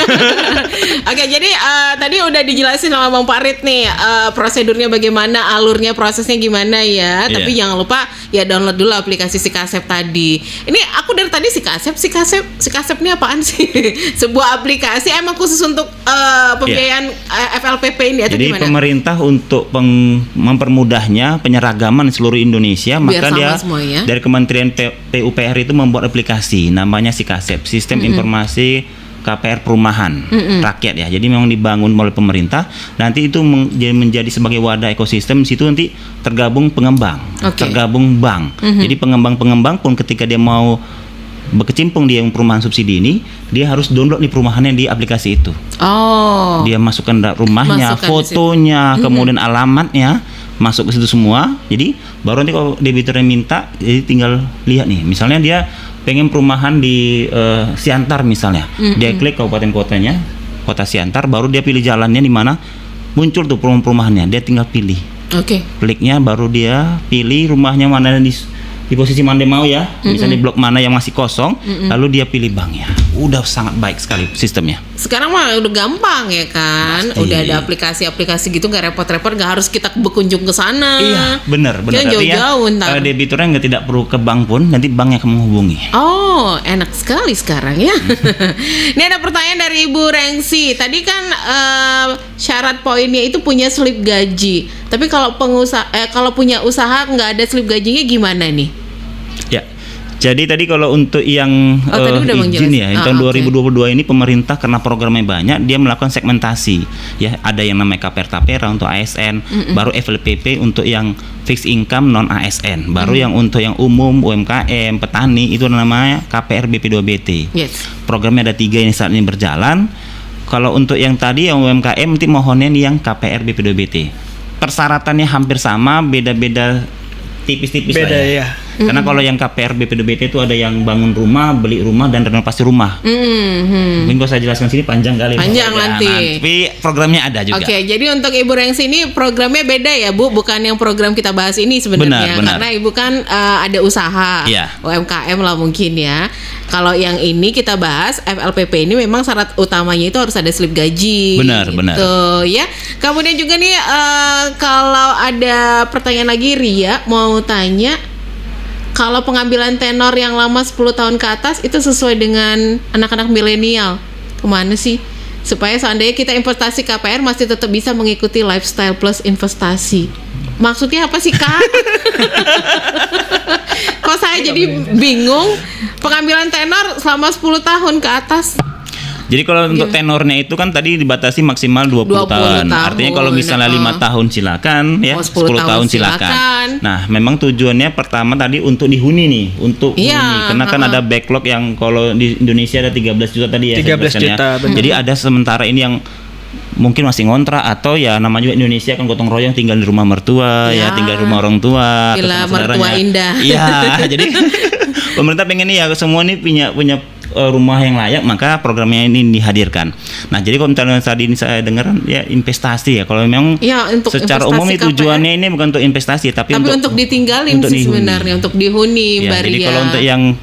Oke, jadi tadi udah dijelasin sama Bang Farid nih prosedurnya bagaimana, alurnya, prosesnya gimana ya. Iya. Tapi jangan lupa ya download dulu aplikasi Sikasep tadi. Ini aku dari tadi Sikasep ini apaan sih? Sebuah aplikasi emang khusus untuk pembiayaan FLPP ini atau jadi gimana? Pemerintah untuk mempermudahnya penyeragaman di seluruh Indonesia, biar maka dia semuanya. Dari Kementerian PUPR itu membuat aplikasi namanya Sikasep, Sistem Informasi KPR Perumahan Rakyat ya. Jadi memang dibangun oleh pemerintah. Nanti itu menjadi sebagai wadah ekosistem. Di situ nanti tergabung pengembang, tergabung bank. Jadi pengembang-pengembang pun ketika dia mau berkecimpung di perumahan subsidi ini, dia harus download nih perumahannya di aplikasi itu. Oh. Dia masukkan rumahnya, fotonya, kemudian alamatnya, masuk ke situ semua. Jadi baru nanti kalau debiturnya minta, jadi tinggal lihat nih. Misalnya dia pengen perumahan di Siantar misalnya, dia klik kabupaten kotanya, kota Siantar, baru dia pilih jalannya di mana, muncul tuh perumahannya, dia tinggal pilih. Kliknya baru dia pilih rumahnya mana di posisi mana dia mau ya, misalnya di blok mana yang masih kosong, lalu dia pilih banknya. Udah sangat baik sekali sistemnya. Sekarang mah udah gampang ya kan, udah ada aplikasi-aplikasi gitu, nggak repot-repot, nggak harus kita berkunjung ke sana. Iya, benar. Jauh-jauh ntar. Debiturnya nggak tidak perlu ke bank pun, nanti banknya akan menghubungi. Oh, enak sekali sekarang ya. Ini ada pertanyaan dari Ibu Rengsi. Tadi kan syarat poinnya itu punya slip gaji. Tapi kalau kalau punya usaha nggak ada slip gajinya gimana nih? Ya, jadi tadi kalau untuk yang izin ya, tahun 2022 ini pemerintah karena programnya banyak, dia melakukan segmentasi. Ya, ada yang namanya KPR Tapera untuk ASN, baru FLPP untuk yang fixed income non ASN, baru yang untuk yang umum UMKM, petani itu namanya KPR BP2BT. Yes. Programnya ada 3 yang saat ini berjalan. Kalau untuk yang tadi yang UMKM nanti mohonnya yang KPR BP2BT. Persyaratannya hampir sama, beda-beda tipis-tipis beda lah ya. Karena kalau yang KPR BP2BT itu ada yang bangun rumah, beli rumah, dan renovasi rumah. Mungkin kalau saya jelaskan sini panjang kali. Panjang nanti. Tapi programnya ada juga. Jadi untuk Ibu Rengsi ini programnya beda ya Bu, bukan yang program kita bahas ini sebenarnya. Benar. Karena Ibu kan ada usaha, UMKM lah mungkin ya. Kalau yang ini kita bahas FLPP ini memang syarat utamanya itu harus ada slip gaji. Benar. Ya. Kemudian juga nih kalau ada pertanyaan lagi, Ria mau tanya, kalau pengambilan tenor yang lama 10 tahun ke atas itu sesuai dengan anak-anak milenial, kemana sih? Supaya seandainya kita investasi KPR masih tetap bisa mengikuti lifestyle plus investasi. Maksudnya apa sih Kak? Kok saya jadi bingung, pengambilan tenor selama 10 tahun ke atas. Jadi kalau untuk tenornya itu kan tadi dibatasi maksimal 20 tahun. Artinya kalau misalnya 5 tahun silakan ya, 10 tahun silakan. Nah, memang tujuannya pertama tadi untuk dihuni nih, untuk huni. Karena kan ada backlog yang kalau di Indonesia ada 13 juta tadi ya. 13 juta. Jadi ada sementara ini yang mungkin masih ngontrak atau ya namanya juga Indonesia kan gotong royong tinggal di rumah mertua ya, tinggal di rumah orang tua. Gila, mertua indah. Iya, jadi pemerintah pengen nih ya semua nih punya rumah yang layak, maka programnya ini dihadirkan. Nah, jadi kalau misalnya tadi ini saya dengar ya investasi ya. Kalau memang secara umum tujuannya ini bukan untuk investasi, tapi untuk ditinggalin untuk sih sebenarnya, untuk dihuni, ya, jadi kalau untuk yang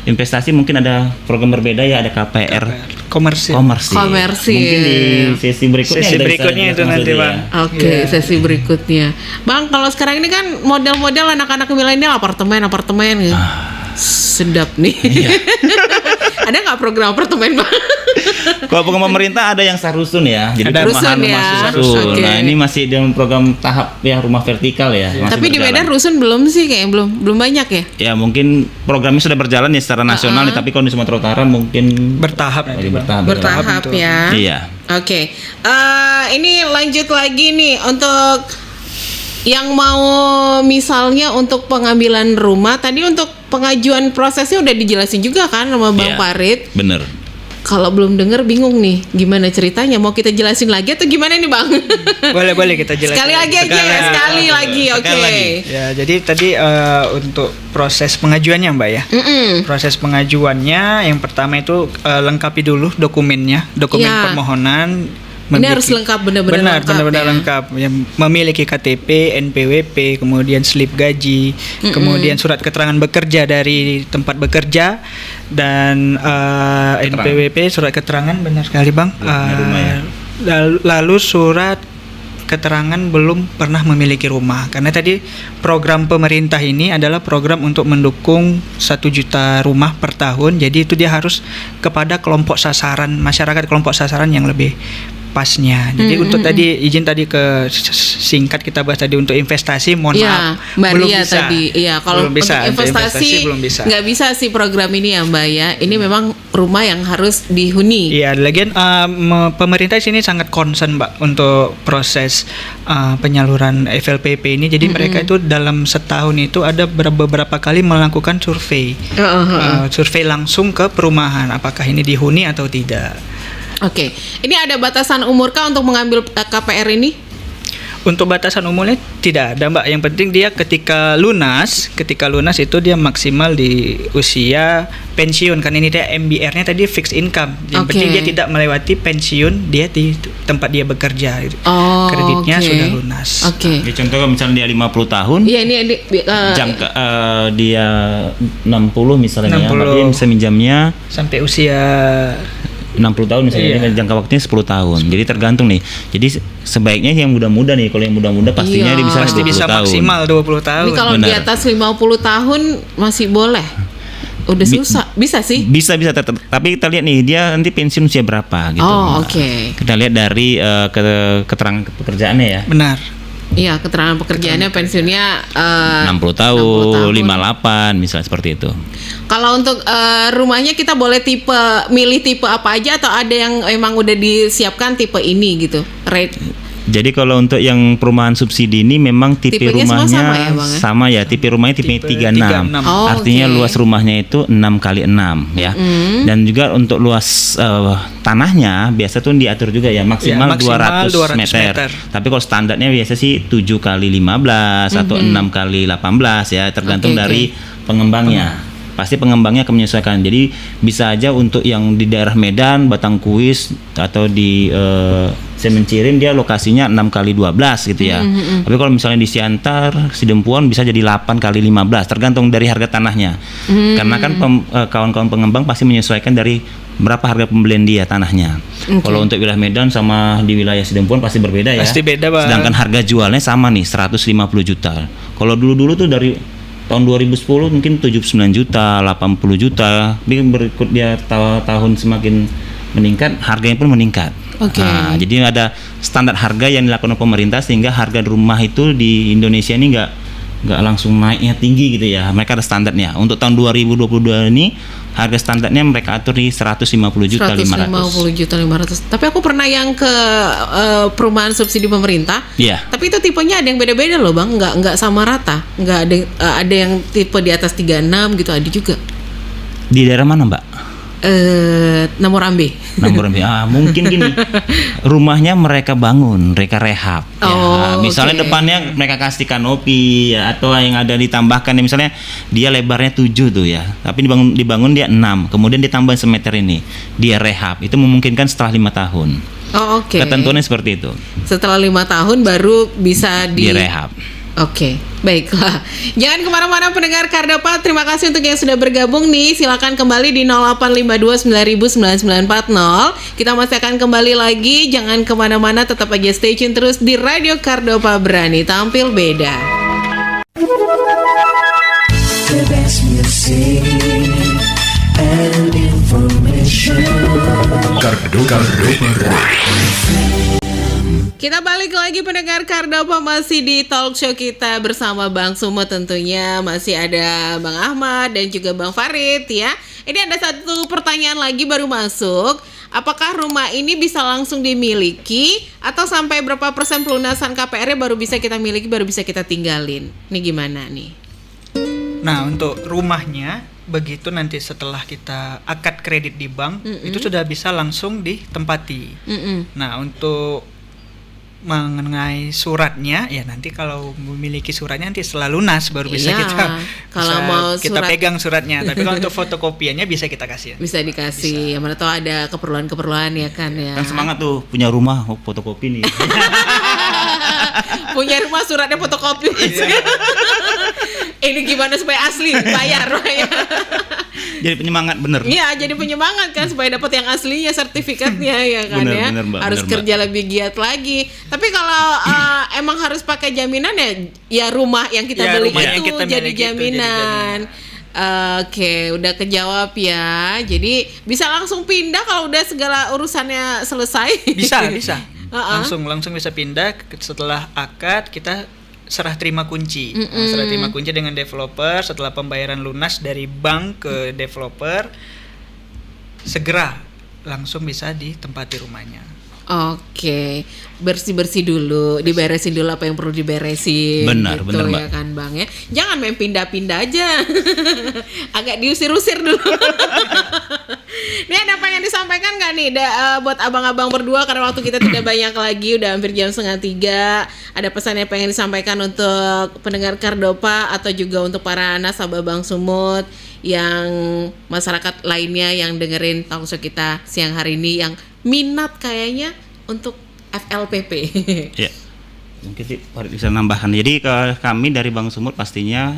investasi mungkin ada program berbeda ya, ada KPR komersil. Mungkin di sesi berikutnya itu nanti Bang. Sesi berikutnya. Bang, kalau sekarang ini kan model-model anak-anak milenial apartemen gitu. Sedap nih. Ada nggak program apartemen Bang? Kalau program pemerintah ada yang sarusun ya. Jadi ada rusun ya. Rusun. Nah, ini masih dalam program tahap ya rumah vertikal ya. Tapi di Medan rusun belum sih, kayaknya belum banyak ya. Ya mungkin programnya sudah berjalan ya secara nasional nih, tapi kalau di Sumatera Utara mungkin bertahap ya. Iya. Oke. Ini lanjut lagi nih untuk yang mau misalnya untuk pengambilan rumah, tadi untuk pengajuan prosesnya udah dijelasin juga kan sama Bang Farid. Bener. Kalau belum denger bingung nih, gimana ceritanya? Mau kita jelasin lagi atau gimana nih Bang? Boleh kita jelasin. Sekali lagi aja ya, sekali lagi. Oke. Ya, jadi tadi untuk proses pengajuannya Mbak ya. Proses pengajuannya yang pertama itu lengkapi dulu dokumen permohonan. Ini harus lengkap, benar-benar lengkap. Yang memiliki KTP, NPWP, kemudian slip gaji, kemudian surat keterangan bekerja dari tempat bekerja, dan NPWP, surat keterangan, benar sekali Bang. Lalu surat keterangan belum pernah memiliki rumah. Karena tadi program pemerintah ini adalah program untuk mendukung 1 juta rumah per tahun. Jadi itu dia harus kepada kelompok sasaran, masyarakat kelompok sasaran yang lebih pasnya. Jadi untuk tadi izin tadi ke singkat kita bahas tadi untuk investasi, mohon maaf belum bisa. Tadi, kalau belum bisa. untuk investasi belum bisa. Nggak bisa sih program ini ya Mbak ya. Ini memang rumah yang harus dihuni. Iya, lagian pemerintah sini sangat concern Mbak untuk proses penyaluran FLPP ini. Jadi mereka itu dalam setahun itu ada beberapa kali melakukan survei, survei langsung ke perumahan, apakah ini dihuni atau tidak. Oke, ini ada batasan umur kah untuk mengambil KPR ini? Untuk batasan umurnya tidak ada Mbak. Yang penting dia ketika lunas itu dia maksimal di usia pensiun. Kan ini dia MBR-nya tadi fixed income. Yang penting dia tidak melewati pensiun dia di tempat dia bekerja. Kreditnya sudah lunas. Jadi contoh misalnya dia 50 tahun. Iya ini jangka dia 60 misalnya 60. Dia bisa minjamnya sampai usia 60 tahun misalnya, jangka waktunya 10 tahun. Jadi tergantung nih. Jadi sebaiknya yang muda-muda nih, kalau yang muda-muda pastinya dia bisa pasti bisa maksimal 20 tahun. Ini kalau di atas 50 tahun masih boleh. Udah susah, bisa sih? Bisa, tapi kita lihat nih dia nanti pensiun usia berapa gitu. Kita lihat dari keterangan pekerjaannya ya. Benar. Iya, keterangan pekerjaannya pensiunnya 60 tahun, 58 misalnya seperti itu. Kalau untuk rumahnya kita boleh milih tipe apa aja atau ada yang emang udah disiapkan tipe ini gitu? Jadi kalau untuk yang perumahan subsidi ini memang tipe rumahnya sama ya, tipe rumahnya tipe 36. Artinya luas rumahnya itu 6x6 ya. Dan juga untuk luas tanahnya biasa tuh diatur juga ya maksimal 200 meter. Tapi kalau standarnya biasa sih 7x15 atau 6x18 ya, tergantung dari pengembangnya. Pasti pengembangnya akan menyesuaikan. Jadi bisa aja untuk yang di daerah Medan, Batangkuis atau di Semencirin dia lokasinya 6x12 gitu ya. Tapi kalau misalnya di Siantar, Sidempuan bisa jadi 8x15 tergantung dari harga tanahnya. Karena kan kawan-kawan pengembang pasti menyesuaikan dari berapa harga pembelian dia tanahnya. Kalau untuk wilayah Medan sama di wilayah Sidempuan pasti berbeda ya. Pasti beda, Bang. Sedangkan harga jualnya sama nih 150 juta. Kalau dulu-dulu tuh dari tahun 2010 mungkin 79 juta, 80 juta. Tapi berikut dia tahun semakin meningkat, harganya pun meningkat. Nah, jadi ada standar harga yang dilakukan oleh pemerintah sehingga harga rumah itu di Indonesia ini nggak langsung naiknya tinggi gitu ya. Mereka ada standarnya. Untuk tahun 2022 ini harga standarnya mereka atur di 150 juta 500. Tapi aku pernah yang ke perumahan subsidi pemerintah. Iya. Tapi itu tipenya ada yang beda-beda loh Bang, nggak sama rata. Nggak ada yang tipe di atas 36 gitu, ada juga. Di daerah mana Mbak? Nomor Ambe. Mungkin gini, rumahnya mereka bangun, mereka rehab. Misalnya depannya mereka kasih kanopi ya, atau yang ada ditambahkan ya, misalnya dia lebarnya 7 tuh ya, tapi dibangun dia 6, kemudian ditambah semeter ini, dia rehab. Itu memungkinkan setelah 5 tahun. Ketentuannya seperti itu. Setelah 5 tahun baru bisa direhab. Baiklah. Jangan kemana-mana pendengar Kardapa. Terima kasih untuk yang sudah bergabung nih. Silakan kembali di 0852909940. Kita masih akan kembali lagi. Jangan kemana-mana, tetap aja stay tune terus di Radio Kardapa, berani tampil beda. The best music and information. Kardapa. Kita balik lagi pendengar Kardapa, masih di talk show kita bersama Bang Sumut tentunya. Masih ada Bang Ahmad dan juga Bang Farid ya. Ini ada satu pertanyaan lagi baru masuk. Apakah rumah ini bisa langsung dimiliki atau sampai berapa persen pelunasan KPR-nya baru bisa kita miliki, baru bisa kita tinggalin? Ini gimana nih? Nah, untuk rumahnya begitu nanti setelah kita akad kredit di bank, itu sudah bisa langsung ditempati. Nah, untuk mengenai suratnya ya nanti kalau memiliki suratnya nanti setelah lunas baru bisa kita pegang suratnya. Tapi kalau untuk fotokopiannya bisa kita kasih. Bisa dikasih. Mana tahu ada keperluan ya kan ya. Kan semangat tuh punya rumah fotokopi nih. Punya rumah suratnya fotokopi. Ini gimana supaya asli bayar. Jadi penyemangat bener. Iya, jadi penyemangat kan supaya dapat yang aslinya sertifikatnya ya kan Bener, ya. bener, Mbak, Harus bener, kerja lebih giat lagi. Tapi kalau emang harus pakai jaminan ya rumah yang kita Ya, beli rumah yang itu kita jadi miliki itu jadi jaminan. Oke, udah kejawab ya. Jadi bisa langsung pindah kalau udah segala urusannya selesai. Bisa. Uh-uh. Langsung bisa pindah setelah akad kita serah terima kunci. Nah, serah terima kunci dengan developer setelah pembayaran lunas dari bank ke developer, segera langsung bisa ditempati rumahnya. Oke, bersih-bersih dulu, diberesin dulu apa yang perlu diberesin. Benar, gitu benar, Mbak. ya kan Bang ya. Jangan main pindah-pindah aja. Agak diusir-usir dulu. Ini ada apa yang disampaikan nggak nih buat abang-abang berdua, karena waktu kita tidak banyak lagi, udah hampir jam 2:30. Ada pesan yang pengen disampaikan untuk pendengar Kardopa atau juga untuk para nasabah Bank Sumut yang masyarakat lainnya yang dengerin talk show kita siang hari ini yang minat kayaknya untuk FLPP. Ya. Mungkin sih Farid bisa nambahkan. Jadi kami dari Bank Sumut pastinya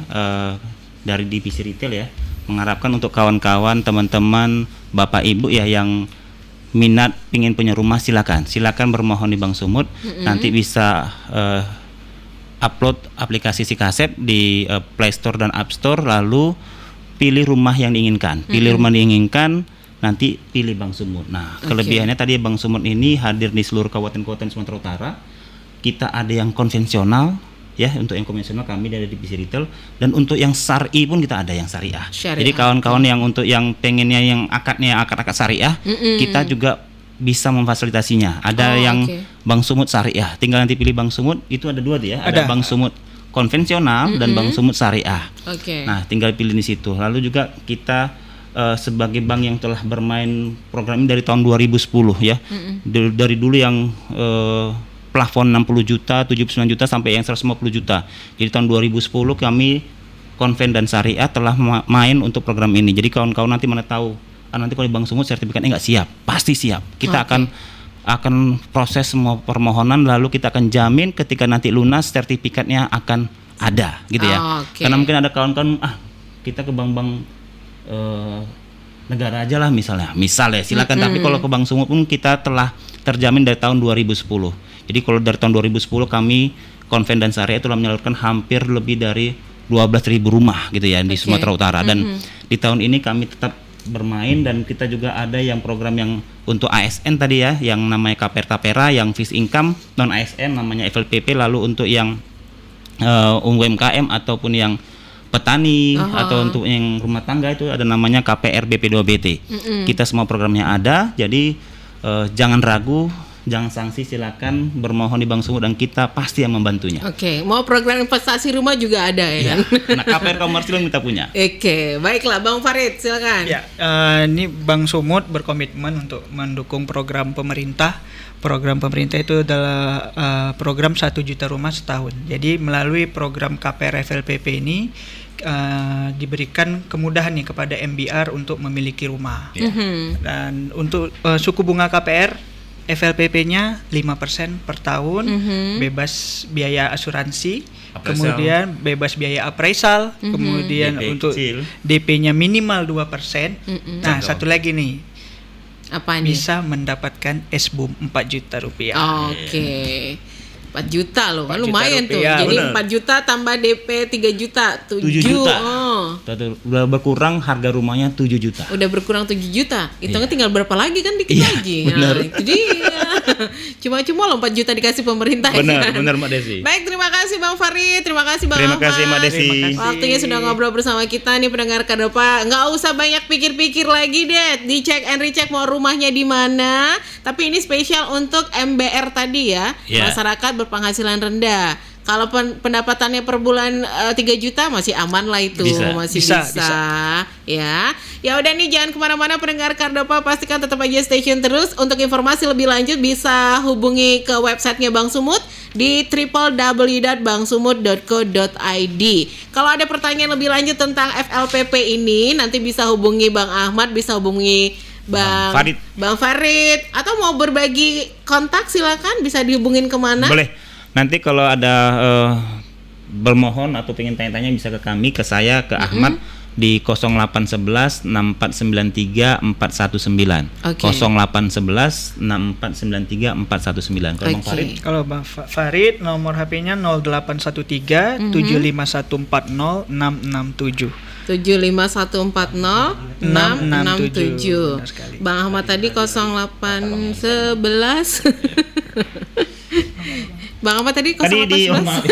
dari divisi retail ya, mengharapkan untuk kawan-kawan, teman-teman, Bapak Ibu ya yang minat ingin punya rumah, silakan bermohon di Bank Sumut. Nanti bisa upload aplikasi Sikasep di Play Store dan App Store, lalu pilih rumah yang diinginkan. Nanti pilih Bank Sumut. Nah, kelebihannya tadi Bank Sumut ini hadir di seluruh kabupaten-kabupaten Sumatera Utara. Kita ada yang konvensional ya, untuk yang konvensional kami dari divisi retail, dan untuk yang syar'i pun kita ada yang syariah. Jadi kawan-kawan yang untuk yang pengennya yang akad syariah, kita juga bisa memfasilitasinya. Ada yang Bank Sumut syariah. Tinggal nanti pilih Bank Sumut, itu ada dua tuh ya. Ada Bank Sumut konvensional dan Bank Sumut syariah. Nah, tinggal pilih di situ. Lalu juga kita sebagai bank yang telah bermain program ini dari tahun 2010 ya. Dari dulu yang plafon 60 juta, 79 juta sampai yang 150 juta. Jadi tahun 2010 kami konven dan syariah telah main untuk program ini. Jadi kawan-kawan nanti mana tahu nanti kalau di Bank Sumut sertifikatnya nggak siap, pasti siap. Kita akan proses semua permohonan, lalu kita akan jamin ketika nanti lunas sertifikatnya akan ada gitu ya. Karena mungkin ada kawan-kawan kita ke bank-bank negara aja lah misalnya silakan. Tapi kalau ke Bank Sumut pun kita telah terjamin dari tahun 2010. Jadi kalau dari tahun 2010 kami konven dan syariah telah menyalurkan hampir lebih dari 12.000 rumah gitu ya di Sumatera Utara. Dan di tahun ini kami tetap bermain, dan kita juga ada yang program yang untuk ASN tadi ya, yang namanya KPR Tapera, yang fixed income, non ASN namanya FLPP, lalu untuk yang UMKM ataupun yang petani atau untuk yang rumah tangga itu ada namanya KPR BP2BT. Kita semua programnya ada, jadi jangan ragu, jangan sanksi, silakan bermohon di Bank Sumut dan kita pasti yang membantunya. Mau program investasi rumah juga ada ya kan? Nah, KPR komersil kita punya. Baiklah Bang Farid, silakan. Ya, ini Bank Sumut berkomitmen untuk mendukung program pemerintah. Program pemerintah itu adalah program 1 juta rumah setahun. Jadi melalui program KPR FLPP ini diberikan kemudahan nih kepada MBR untuk memiliki rumah. Dan untuk suku bunga KPR FLPP-nya 5% per tahun, bebas biaya asuransi, kemudian bebas biaya appraisal, kemudian DP untuk kecil. DP-nya minimal 2%. Nah, satu lagi nih. Apa nih? Bisa mendapatkan SBUM 4 juta rupiah. 4 juta loh, kan 4 juta lumayan rupiah, tuh. Jadi bener. 4 juta tambah DP 3 juta, 7 juta. Oh. Udah berkurang harga rumahnya 7 juta. Udah berkurang 7 juta. Hitungnya tinggal berapa lagi kan, dikit lagi. bener. Nah, itu dia. Cuma-cuma loh 4 juta dikasih pemerintah. Benar, kan? benar Mbak Desi. Baik, terima kasih Bang Farid, terima kasih Bang Terima Ahmad. kasih Mbak Desi. Terima kasih. Waktunya sudah ngobrol bersama kita nih pendengar Kardopa. Nggak usah banyak pikir-pikir lagi deh. Dicek and recheck mau rumahnya di mana. Tapi ini spesial untuk MBR tadi ya. Yeah. Masyarakat berpenghasilan rendah. Kalau pendapatannya per bulan 3 juta masih aman lah itu. Masih bisa. Ya. Ya udah nih, jangan kemana-mana pendengar Kardopa, pastikan tetap aja stay tune terus. Untuk informasi lebih lanjut bisa hubungi ke websitenya Bank Sumut di www.banksumut.co.id. Kalau ada pertanyaan lebih lanjut tentang FLPP ini, nanti bisa hubungi Bang Ahmad, bisa hubungi Bang Farid, atau mau berbagi kontak silakan, bisa dihubungin kemana? Boleh. Nanti kalau ada bermohon atau pengen tanya-tanya bisa ke kami, ke saya, ke Ahmad. di 0811 6493 419. Oke. 0811 6493 419. Kalau Bang Oke. Farid? Kalau Bang Farid nomor HP-nya 0813 75140 667. 75140 667. Benar sekali. Bang Ahmad tadi 0811. Bang Ahmad tadi 0811.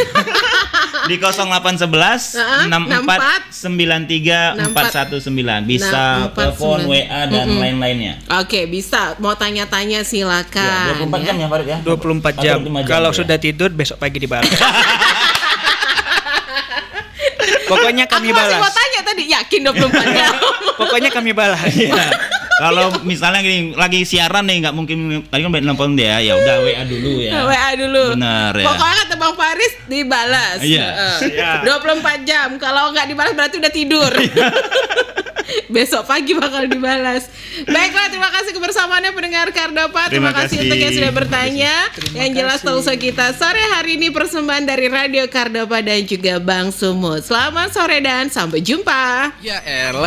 Di 0811 6493 419 bisa 649. telepon, WA dan lain-lainnya. Oke, bisa. Mau tanya-tanya silakan. 24 jam ya Farid ya. 24 jam. Atau 5 jam Kalau ya? sudah tidur besok pagi dibalas. Pokoknya kami Aku masih balas. mau tanya tadi, yakin 24 jam. Pokoknya kami balas. Iya. Kalau misalnya gini lagi siaran nih nggak mungkin tadi kan nelfon dia, ya udah WA dulu ya. WA dulu. Benar ya. Pokoknya kata Bang Faris dibalas. Iya. Heeh. 24 jam. Kalau nggak dibalas berarti udah tidur. Besok pagi bakal dibalas. Baiklah, terima kasih kebersamaannya pendengar Kardopa. Terima kasih untuk yang sudah bertanya. Yang jelas talkshow kita sore hari ini persembahan dari Radio Kardopa dan juga Bang Sumut. Selamat sore dan sampai jumpa. Ya elah.